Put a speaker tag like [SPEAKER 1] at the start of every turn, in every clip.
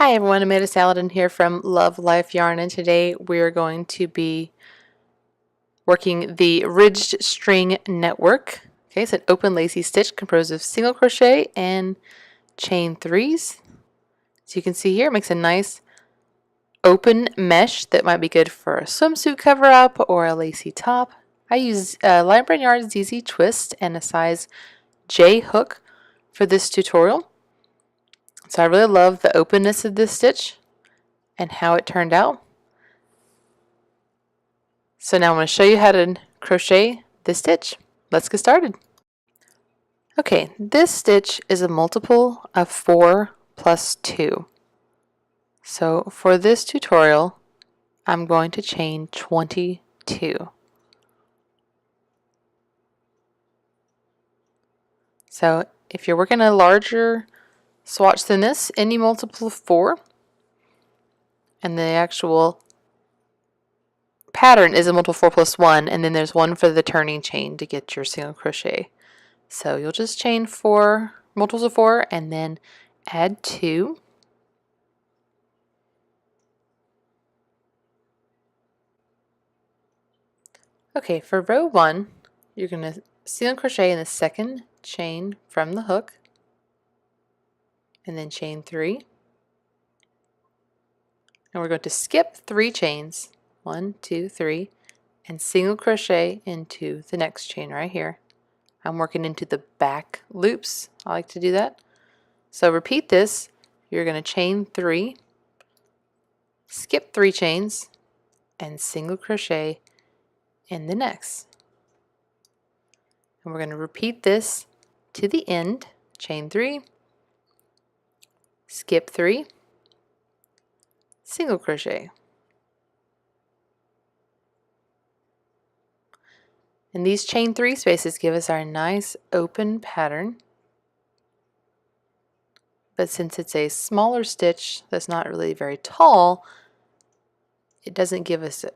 [SPEAKER 1] Hi everyone, Amanda Saladin here from Love Life Yarn, and today we're going to be working the ridged string network. Okay, it's an open lacy stitch composed of single crochet and chain threes. So you can see here it makes a nice open mesh that might be good for a swimsuit cover up or a lacy top. I use Light Brand Yarn's ZZ Twist and a size J hook for this tutorial. So I really love the openness of this stitch and how it turned out. So now I'm going to show you how to crochet this stitch. Let's get started. Okay, this stitch is a multiple of 4 plus 2. So for this tutorial, I'm going to chain 22. So if you're working a larger swatch than this, any multiple of 4, and the actual pattern is a multiple 4 plus 1, and then there's one for the turning chain to get your single crochet. So you'll just chain 4 multiples of 4 and then add 2. Okay, for row 1, you're going to single crochet in the second chain from the hook, and then chain 3. And we're going to skip 3 chains, 1, 2, 3, and single crochet into the next chain right here. I'm working into the back loops. I like to do that. So repeat this. You're going to chain 3, skip 3 chains, and single crochet in the next. And we're going to repeat this to the end. Chain 3, skip 3, single crochet. And these chain 3 spaces give us our nice open pattern. But since it's a smaller stitch that's not really very tall, it doesn't give us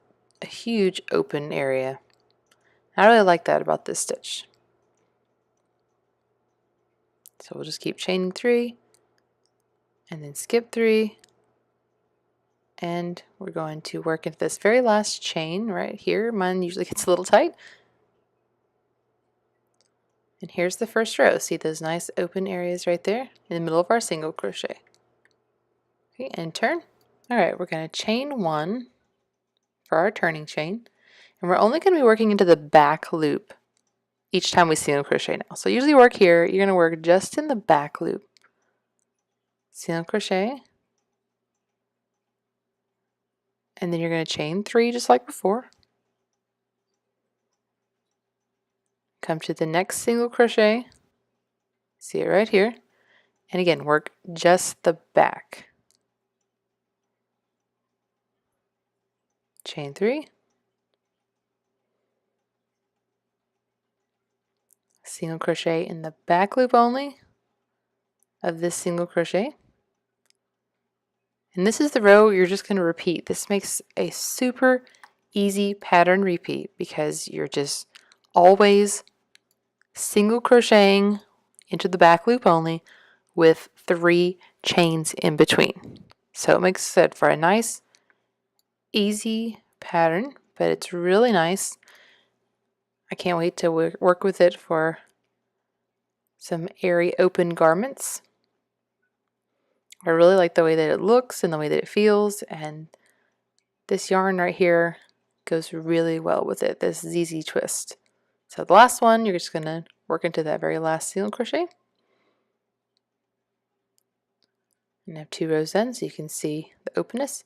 [SPEAKER 1] a huge open area. I really like that about this stitch. So we'll just keep chaining 3 and then skip 3, and we're going to work into this very last chain right here. Mine usually gets a little tight. And here's the first row. See those nice open areas right there in the middle of our single crochet. Okay, and turn. Alright, we're going to chain 1 for our turning chain, and we're only going to be working into the back loop each time we single crochet now. So usually work here, you're going to work just in the back loop. Single crochet, and then you're going to chain 3 just like before. Come to the next single crochet, see it right here, and again work just the back. Chain 3, single crochet in the back loop only of this single crochet. And this is the row you're just going to repeat. This makes a super easy pattern repeat because you're just always single crocheting into the back loop only with 3 chains in between. So it makes it for a nice easy pattern, but it's really nice. I can't wait to work with it for some airy open garments. I really like the way that it looks and the way that it feels, and this yarn right here goes really well with it, this ZZ Twist. So the last one, you're just going to work into that very last single crochet. And have 2 rows done so you can see the openness.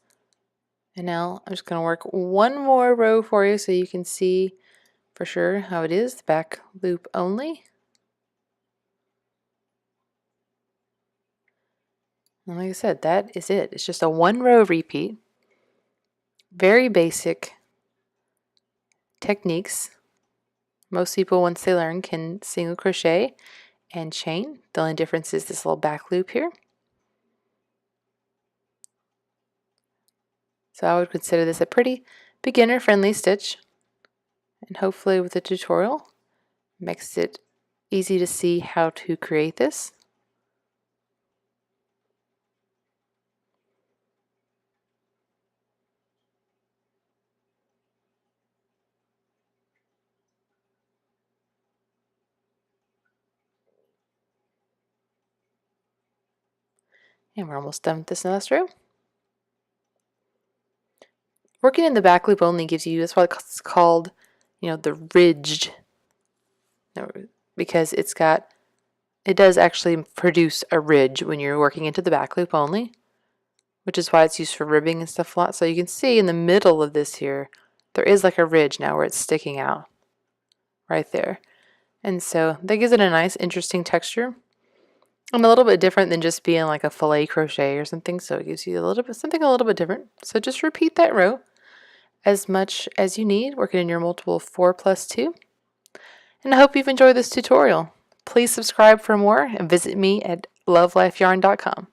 [SPEAKER 1] And now I'm just going to work one more row for you so you can see for sure how it is, the back loop only. And like I said, that is it. It's just a 1 row repeat. Very basic techniques. Most people, once they learn, can single crochet and chain. The only difference is this little back loop here. So I would consider this a pretty beginner-friendly stitch. And hopefully with the tutorial, makes it easy to see how to create this. And we're almost done with this last row. Working in the back loop only gives you, that's why it's called, the ridged, because it does actually produce a ridge when you're working into the back loop only, which is why it's used for ribbing and stuff a lot. So you can see in the middle of this here, there is like a ridge now where it's sticking out right there. And so that gives it a nice, interesting texture. And a little bit different than just being like a filet crochet or something. So it gives you something a little bit different. So just repeat that row as much as you need, working in your multiple 4+2. And I hope you've enjoyed this tutorial. Please subscribe for more and visit me at love.life.yarn.com.